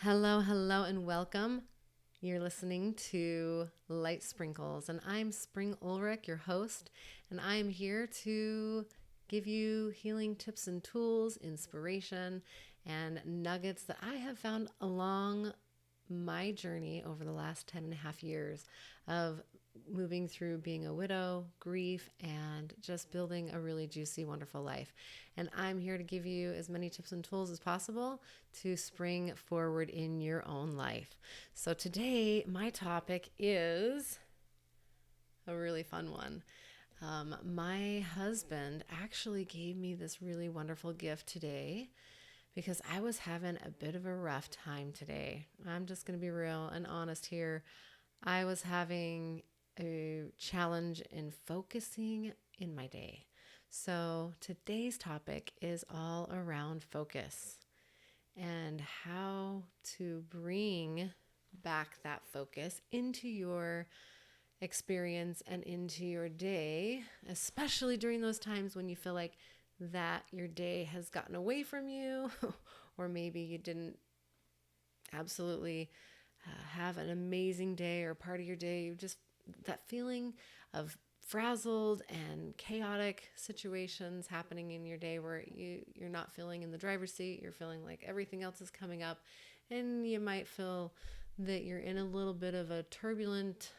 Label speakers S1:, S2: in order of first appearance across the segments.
S1: Hello, hello, and welcome. You're listening to Light Sprinkles, and I'm Spring Ulrich, your host, and I'm here to give you healing tips and tools, inspiration, and nuggets that I have found along my journey over the last 10 and a half years of moving through being a widow, grief, and just building a really juicy, wonderful life. And I'm here to give you as many tips and tools as possible to spring forward in your own life. So today, my topic is a really fun one. My husband actually gave me this really wonderful gift today because I was having a bit of a rough time today. I'm just going to be real and honest here. I was having a challenge in focusing in my day. So today's topic is all around focus and how to bring back that focus into your experience and into your day, especially during those times when you feel like that your day has gotten away from you, or maybe you didn't absolutely have an amazing day or part of your day. You just, that feeling of frazzled and chaotic situations happening in your day where you're not feeling in the driver's seat, you're feeling like everything else is coming up, and you might feel that you're in a little bit of a turbulent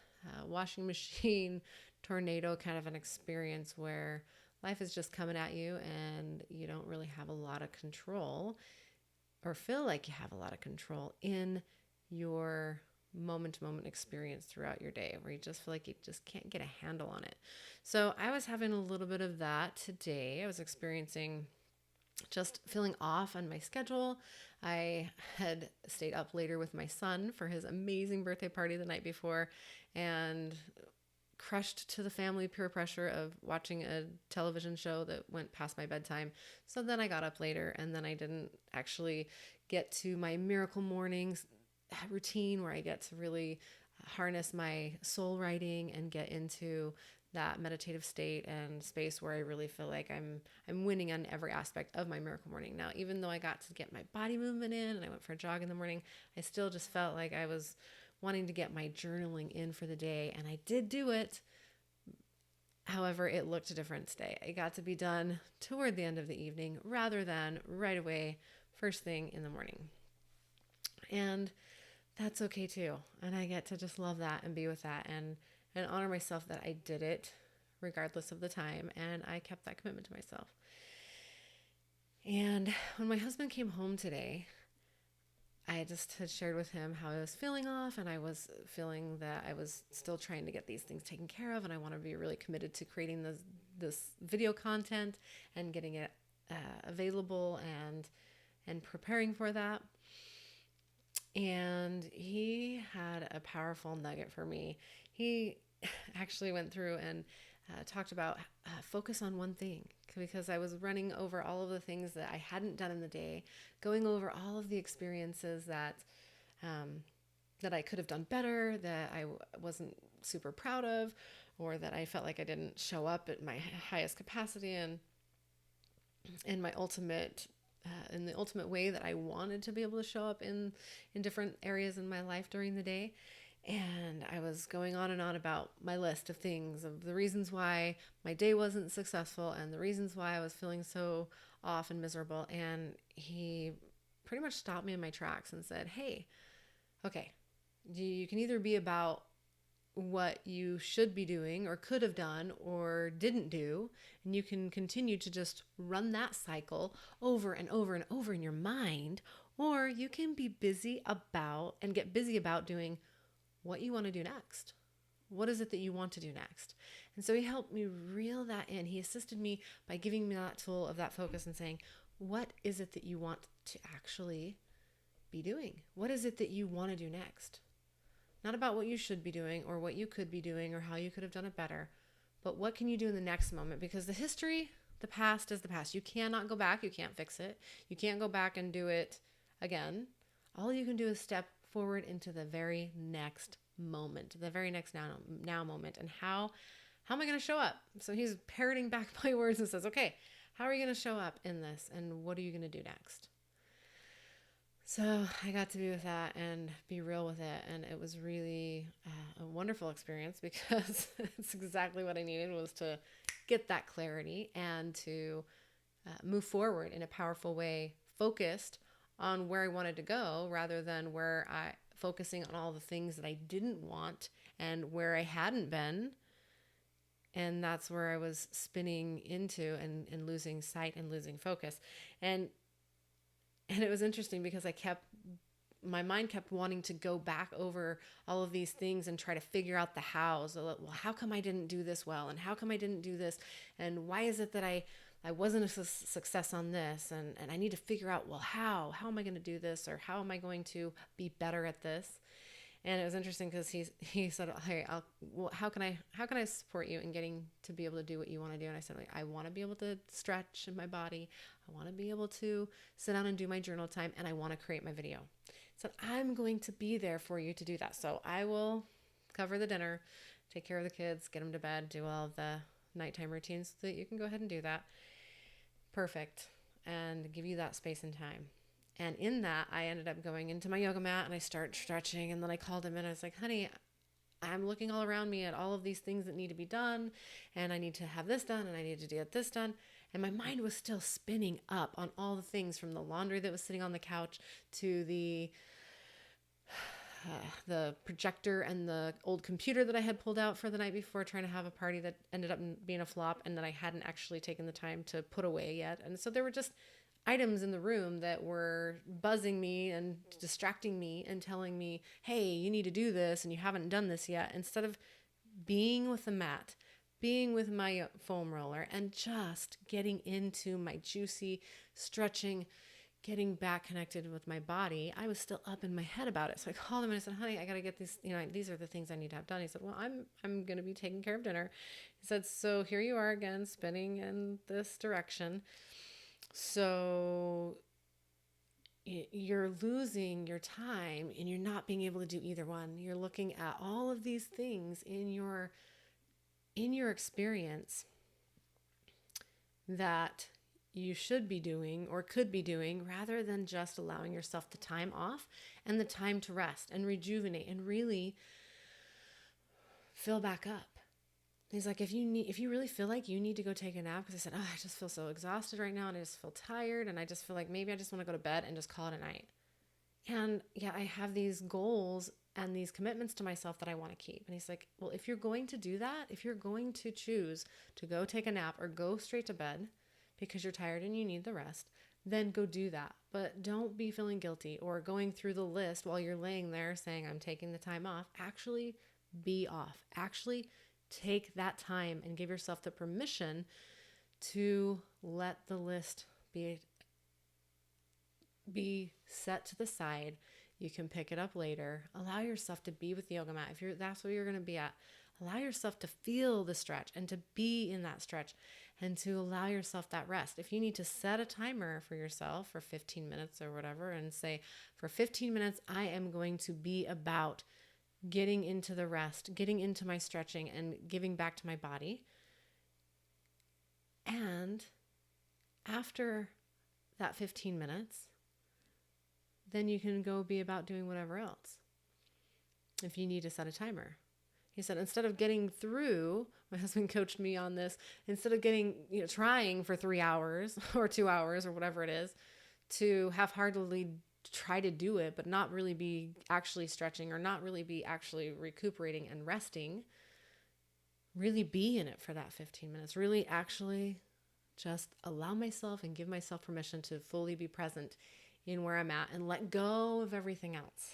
S1: washing machine tornado kind of an experience where life is just coming at you and you don't really have a lot of control or feel like you have a lot of control in your moment to moment experience throughout your day, where you just feel like you just can't get a handle on it. So I was having a little bit of that today. I was experiencing just feeling off on my schedule. I had stayed up later with my son for his amazing birthday party the night before and crushed to the family peer pressure of watching a television show that went past my bedtime. So then I got up later and then I didn't actually get to my miracle mornings routine where I get to really harness my soul writing and get into that meditative state and space where I really feel like I'm winning on every aspect of my miracle morning. Now, even though I got to get my body movement in and I went for a jog in the morning, I still just felt like I was wanting to get my journaling in for the day, and I did do it. However, it looked different today. It got to be done toward the end of the evening rather than right away, first thing in the morning. And that's okay too. And I get to just love that and be with that and honor myself that I did it regardless of the time. And I kept that commitment to myself. And when my husband came home today, I just had shared with him how I was feeling off, and I was feeling that I was still trying to get these things taken care of, and I want to be really committed to creating this video content and getting it available and preparing for that. And he had a powerful nugget for me. He actually went through and talked about focus on one thing, because I was running over all of the things that I hadn't done in the day, going over all of the experiences um, that I could have done better, that I wasn't super proud of, or that I felt like I didn't show up at my highest capacity and in my ultimate in the ultimate way that I wanted to be able to show up in different areas in my life during the day. And I was going on and on about my list of things, of the reasons why my day wasn't successful and the reasons why I was feeling so off and miserable. And he pretty much stopped me in my tracks and said, hey, okay, you can either be about what you should be doing or could have done or didn't do, and you can continue to just run that cycle over and over and over in your mind, or you can be busy about and get busy about doing what you want to do next. What is it that you want to do next? And so he helped me reel that in. He assisted me by giving me that tool of that focus and saying, what is it that you want to actually be doing? What is it that you want to do next? Not about what you should be doing or what you could be doing or how you could have done it better, but what can you do in the next moment? Because the history, the past is the past. You cannot go back. You can't fix it. You can't go back and do it again. All you can do is step forward into the very next moment, the very next now moment. And how am I going to show up? So he's parroting back my words and says, okay, how are you going to show up in this? And what are you going to do next? So I got to be with that and be real with it. And it was really a wonderful experience because it's exactly what I needed, was to get that clarity and to move forward in a powerful way, focused on where I wanted to go rather than where I focusing on all the things that I didn't want and where I hadn't been. And that's where I was spinning into and losing sight and losing focus. And and it was interesting because my mind kept wanting to go back over all of these things and try to figure out the hows. Well, how come I didn't do this well? And how come I didn't do this? And why is it that I wasn't a success on this? And I need to figure out, well, how am I going to do this? Or how am I going to be better at this? And it was interesting because he said, "Hey, how can I support you in getting to be able to do what you want to do?" And I said, like, I want to be able to stretch in my body. I want to be able to sit down and do my journal time, and I want to create my video. So I'm going to be there for you to do that. So I will cover the dinner, take care of the kids, get them to bed, do all of the nighttime routines so that you can go ahead and do that. Perfect. And give you that space and time. And in that, I ended up going into my yoga mat and I started stretching. And then I called him in. I was like, honey, I'm looking all around me at all of these things that need to be done. And I need to have this done and I need to get this done. And my mind was still spinning up on all the things, from the laundry that was sitting on the couch to the projector and the old computer that I had pulled out for the night before, trying to have a party that ended up being a flop and that I hadn't actually taken the time to put away yet. And so there were just items in the room that were buzzing me and distracting me and telling me, hey, you need to do this and you haven't done this yet, instead of being with the mat, being with my foam roller and just getting into my juicy stretching, getting back connected with my body. I was still up in my head about it. So I called him and I said, honey, I got to get these, these are the things I need to have done. He said, well, I'm going to be taking care of dinner. He said, so here you are again, spinning in this direction. So you're losing your time and you're not being able to do either one. You're looking at all of these things in your experience that you should be doing or could be doing, rather than just allowing yourself the time off and the time to rest and rejuvenate and really fill back up. He's like, if you really feel like you need to go take a nap, because I said, I just feel so exhausted right now and I just feel tired and I just feel like maybe I just want to go to bed and just call it a night. And yeah, I have these goals and these commitments to myself that I want to keep. And he's like, well, if you're going to do that, if you're going to choose to go take a nap or go straight to bed because you're tired and you need the rest, then go do that. But don't be feeling guilty or going through the list while you're laying there saying, I'm taking the time off. Actually be off. Actually take that time and give yourself the permission to let the list be set to the side. You can pick it up later. Allow yourself to be with the yoga mat. If that's where you're going to be at, allow yourself to feel the stretch and to be in that stretch and to allow yourself that rest. If you need to set a timer for yourself for 15 minutes or whatever and say, for 15 minutes, I am going to be about getting into the rest, getting into my stretching and giving back to my body. And after that 15 minutes, then you can go be about doing whatever else. If you need to set a timer. He said, instead of getting through, my husband coached me on this, instead of trying for 3 hours or 2 hours or whatever it is, to half-heartedly try to do it, but not really be actually stretching or not really be actually recuperating and resting, really be in it for that 15 minutes, really actually just allow myself and give myself permission to fully be present in where I'm at and let go of everything else.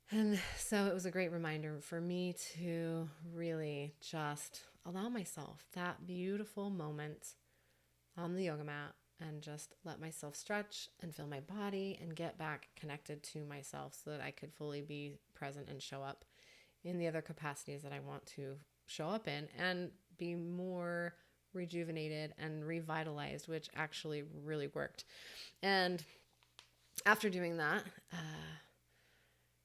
S1: And so it was a great reminder for me to really just allow myself that beautiful moment on the yoga mat and just let myself stretch and feel my body and get back connected to myself so that I could fully be present and show up in the other capacities that I want to show up in and be more rejuvenated and revitalized, which actually really worked. And after doing that,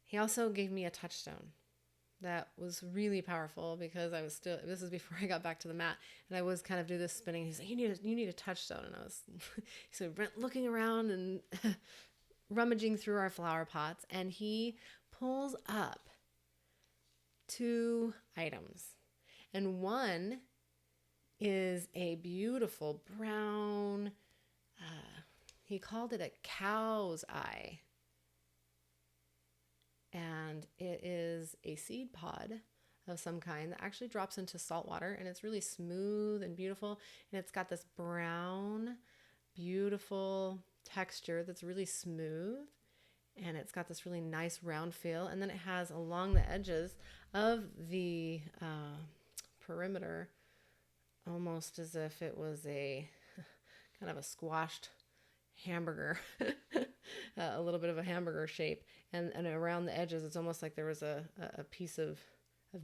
S1: he also gave me a touchstone that was really powerful because this is before I got back to the mat and I was kind of do this spinning. He's like, you need a touchstone. And I was, he said, looking around and rummaging through our flower pots, and he pulls up 2 items. And one is a beautiful brown, he called it a cow's eye. And it is a seed pod of some kind that actually drops into salt water, and it's really smooth and beautiful. And it's got this brown, beautiful texture that's really smooth. And it's got this really nice round feel. And then it has along the edges of the perimeter, almost as if it was a kind of a squashed hamburger, a little bit of a hamburger shape. And around the edges, it's almost like there was a piece of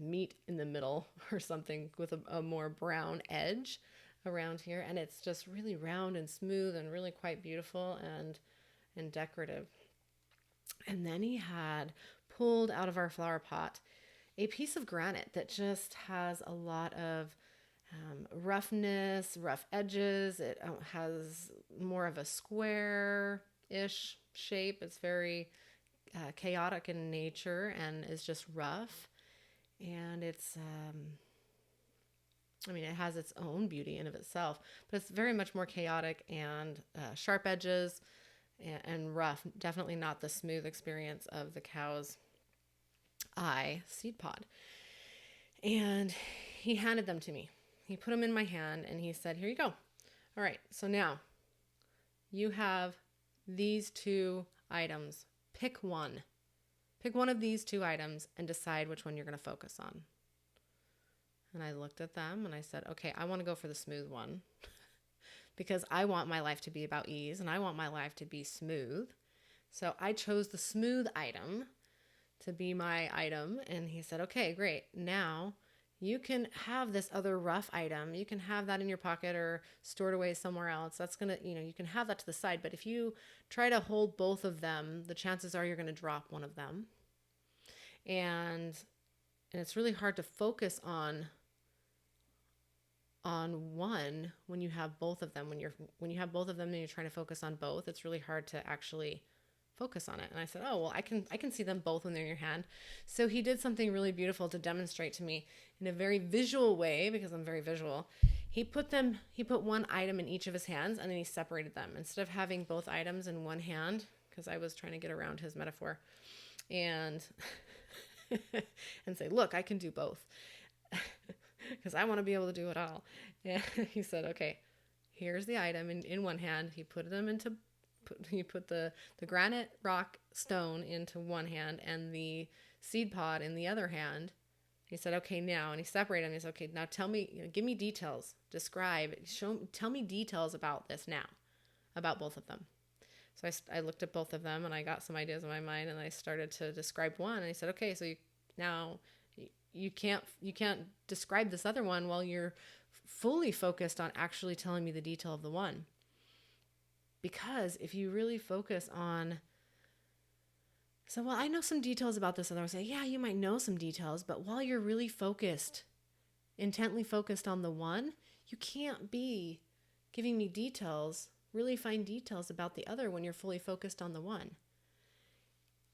S1: meat in the middle or something with a more brown edge around here. And it's just really round and smooth and really quite beautiful and decorative. And then he had pulled out of our flower pot a piece of granite that just has a lot of roughness, rough edges. It has more of a square-ish shape. It's very chaotic in nature and is just rough. And it's, it has its own beauty in of itself, but it's very much more chaotic and sharp edges and rough. Definitely not the smooth experience of the cow's eye seed pod. And he handed them to me. He put them in my hand and he said, "Here you go. All right, so now you have these 2 items. Pick one. Pick one of these 2 items and decide which one you're going to focus on." And I looked at them and I said, "Okay, I want to go for the smooth one because I want my life to be about ease and I want my life to be smooth." So I chose the smooth item to be my item. And he said, "Okay, great. Now you can have this other rough item. You can have that in your pocket or stored away somewhere else. That's going to, you can have that to the side. But if you try to hold both of them, the chances are you're going to drop one of them. And it's really hard to focus on one when you have both of them. When you have both of them and you're trying to focus on both, it's really hard to actually focus on it." And I said, "Oh, well, I can see them both when they're in your hand." So he did something really beautiful to demonstrate to me in a very visual way, because I'm very visual. He put one item in each of his hands and then he separated them instead of having both items in one hand, because I was trying to get around his metaphor and and say, "Look, I can do both." Because I want to be able to do it all. And he said, "Okay, here's the item in one hand." He put the granite rock stone into one hand and the seed pod in the other hand. He said, "Okay, now," and he separated them. He said, "Okay, now tell me, give me details, tell me details about this now, about both of them." So I looked at both of them and I got some ideas in my mind and I started to describe one. And I said, "Okay, so you can't describe this other one while you're fully focused on actually telling me the detail of the one. Because if you really focus on, so, well, I know some details about this other one." I say, "Yeah, you might know some details, but while you're really intently focused on the one, you can't be giving me details, really fine details about the other when you're fully focused on the one.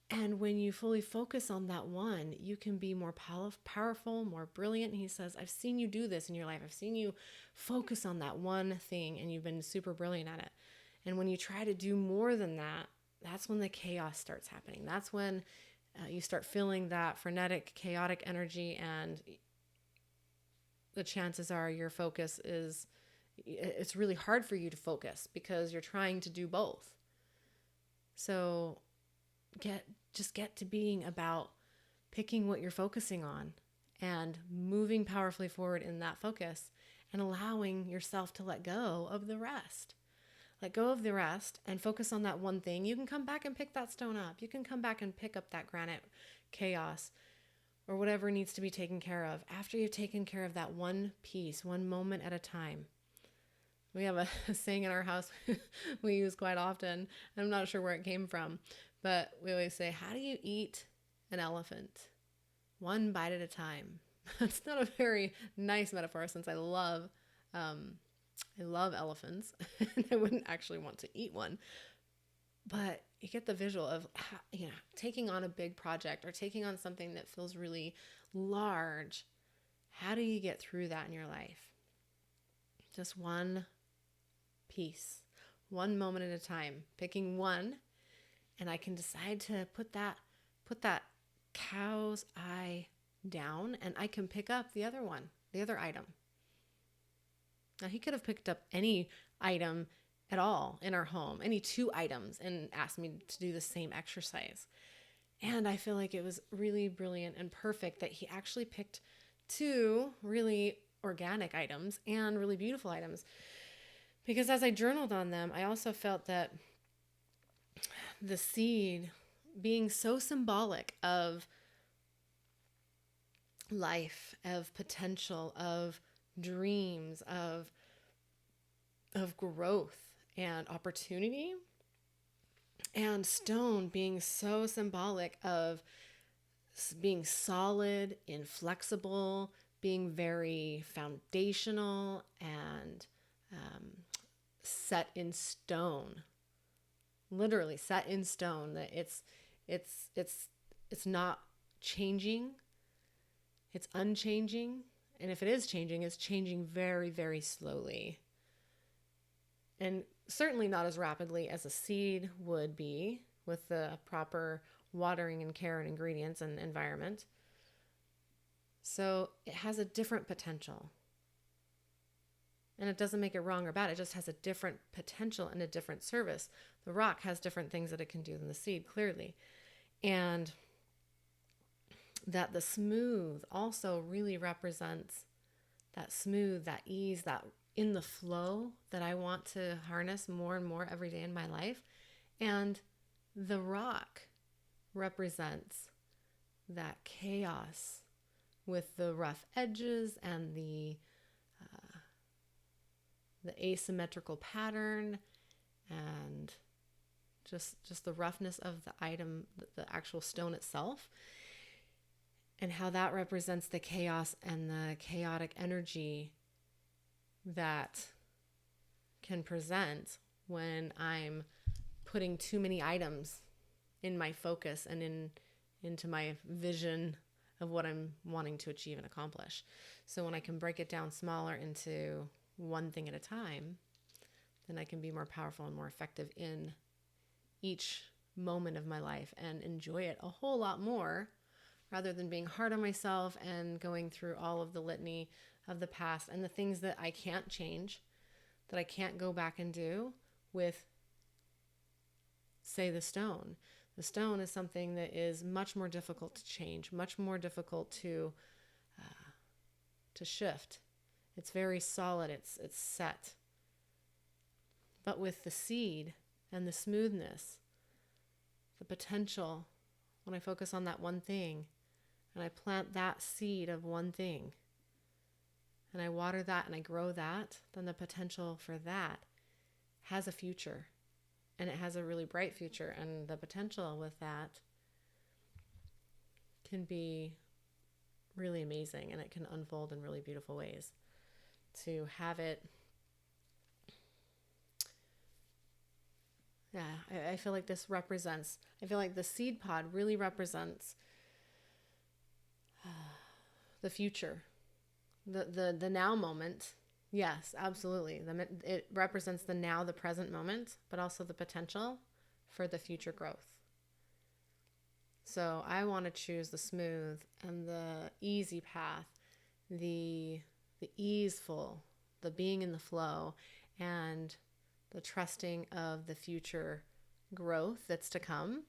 S1: And when you fully focus on that one, you can be more powerful, more brilliant." And he says, "I've seen you do this in your life. I've seen you focus on that one thing and you've been super brilliant at it. And when you try to do more than that, that's when the chaos starts happening. That's when you start feeling that frenetic, chaotic energy, and the chances are your focus it's really hard for you to focus because you're trying to do both. So just get to being about picking what you're focusing on and moving powerfully forward in that focus and allowing yourself to let go of the rest. Let go of the rest and focus on that one thing. You can come back and pick that stone up. You can come back and pick up that granite chaos or whatever needs to be taken care of after you've taken care of that one piece, one moment at a time. We have a saying in our house we use quite often. I'm not sure where it came from, but we always say, "How do you eat an elephant? One bite at a time." It's not a very nice metaphor since I love elephants and I wouldn't actually want to eat one. But you get the visual of, taking on a big project or taking on something that feels really large. How do you get through that in your life? Just one piece, one moment at a time, picking one, and I can decide to put that cow's eye down, and I can pick up the other one, the other item. Now, he could have picked up any item at all in our home, any 2 items, and asked me to do the same exercise. And I feel like it was really brilliant and perfect that he actually picked 2 really organic items and really beautiful items. Because as I journaled on them, I also felt that the seed being so symbolic of life, of potential, of dreams, of growth and opportunity, and stone being so symbolic of being solid, inflexible, being very foundational and set in stone, literally set in stone, that it's not changing, it's unchanging. And if it is changing, it's changing very, very slowly. And certainly not as rapidly as a seed would be with the proper watering and care and ingredients and environment. So it has a different potential. And it doesn't make it wrong or bad. It just has a different potential and a different service. The rock has different things that it can do than the seed, clearly. And that the smooth also really represents that smooth, that ease, that in the flow that I want to harness more and more every day in my life. And the rock represents that chaos with the rough edges and the asymmetrical pattern and just the roughness of the item, the actual stone itself, and how that represents the chaos and the chaotic energy that can present when I'm putting too many items in my focus and into my vision of what I'm wanting to achieve and accomplish. So when I can break it down smaller into one thing at a time, then I can be more powerful and more effective in each moment of my life and enjoy it a whole lot more, rather than being hard on myself and going through all of the litany of the past and the things that I can't change, that I can't go back and do with, say, the stone. The stone is something that is much more difficult to change, much more difficult to shift. It's very solid. It's set. But with the seed and the smoothness, the potential, when I focus on that one thing and I plant that seed of one thing and I water that and I grow that, then the potential for that has a future, and it has a really bright future. And the potential with that can be really amazing, and it can unfold in really beautiful ways. To have it, I feel like this represents, I feel like the seed pod really represents the future, the now moment. Yes, absolutely. It represents the now, the present moment, but also the potential for the future growth. So I want to choose the smooth and the easy path, the easeful, the being in the flow, and the trusting of the future growth that's to come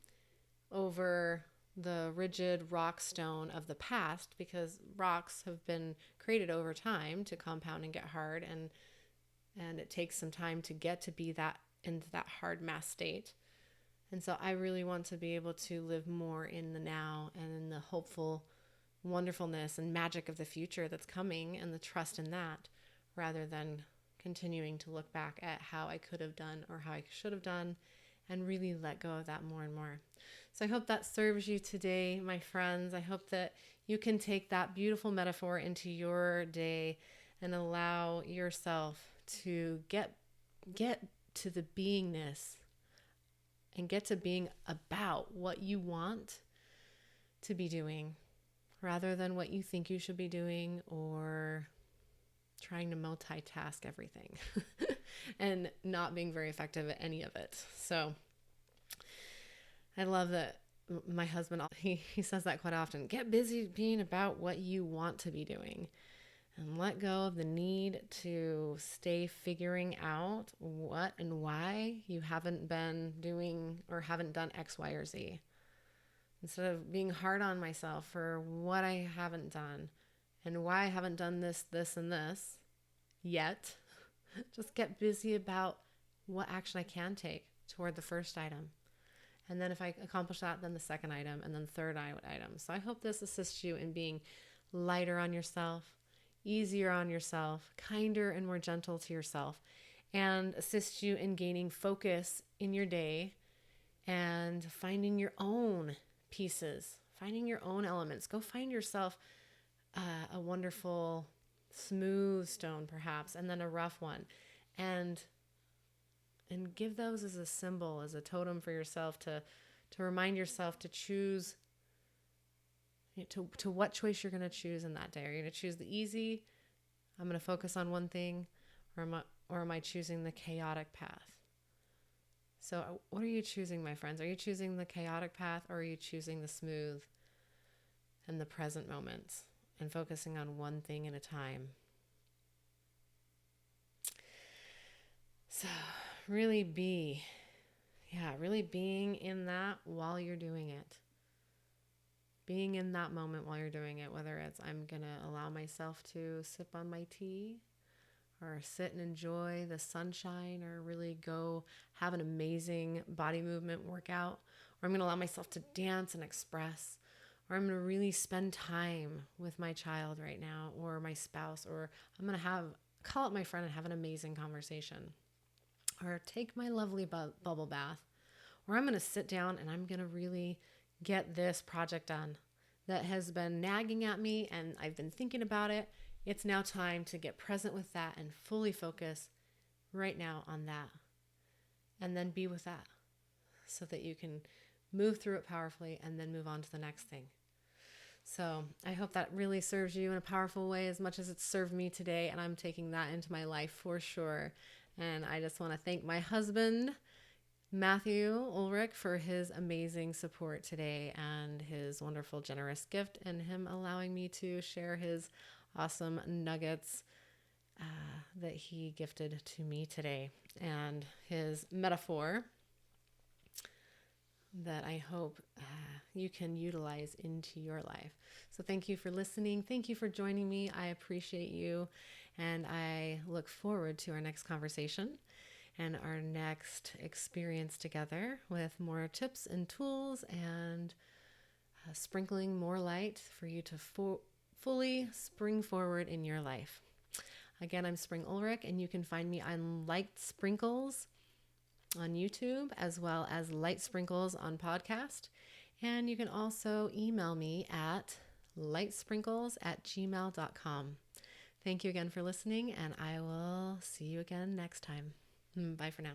S1: over the rigid rock stone of the past, because rocks have been created over time to compound and get hard, and it takes some time to get to be that into that hard mass state. And so I really want to be able to live more in the now and in the hopeful wonderfulness and magic of the future that's coming, and the trust in that, rather than continuing to look back at how I could have done or how I should have done, and really let go of that more and more. So I hope that serves you today, my friends. I hope that you can take that beautiful metaphor into your day and allow yourself to get to the beingness and get to being about what you want to be doing rather than what you think you should be doing or trying to multitask everything and not being very effective at any of it. So I love that my husband, he says that quite often. Get busy being about what you want to be doing and let go of the need to stay figuring out what and why you haven't been doing or haven't done X, Y, or Z. Instead of being hard on myself for what I haven't done and why I haven't done this, this, and this yet, just get busy about what action I can take toward the first item. And then if I accomplish that, then the second item, and then the third item. So I hope this assists you in being lighter on yourself, easier on yourself, kinder and more gentle to yourself, and assists you in gaining focus in your day and finding your own pieces, finding your own elements. Go find yourself a wonderful smooth stone perhaps, and then a rough one. And give those as a symbol, as a totem for yourself to remind yourself to choose, to what choice you're going to choose in that day. Are you going to choose the easy, I'm going to focus on one thing, or am I choosing the chaotic path? So what are you choosing, my friends? Are you choosing the chaotic path, or are you choosing the smooth and the present moments and focusing on one thing at a time? So really being in that while you're doing it. Being in that moment while you're doing it, whether it's I'm going to allow myself to sip on my tea or sit and enjoy the sunshine or really go have an amazing body movement workout, or I'm going to allow myself to dance and express, or I'm going to really spend time with my child right now or my spouse, or I'm going to call up my friend and have an amazing conversation, or take my lovely bubble bath, or I'm going to sit down and I'm going to really get this project done that has been nagging at me and I've been thinking about it. It's now time to get present with that and fully focus right now on that, and then be with that so that you can move through it powerfully and then move on to the next thing. So I hope that really serves you in a powerful way as much as it's served me today, and I'm taking that into my life for sure. And I just want to thank my husband, Matthew Ulrich, for his amazing support today and his wonderful, generous gift, and him allowing me to share his awesome nuggets that he gifted to me today, and his metaphor that I hope you can utilize into your life. So thank you for listening. Thank you for joining me. I appreciate you, and I look forward to our next conversation and our next experience together with more tips and tools and sprinkling more light for you to fully spring forward in your life. Again, I'm Spring Ulrich, and you can find me on Light Sprinkles on YouTube, as well as Light Sprinkles on podcast. And you can also email me at lightsprinkles@gmail.com. Thank you again for listening, and I will see you again next time. Bye for now.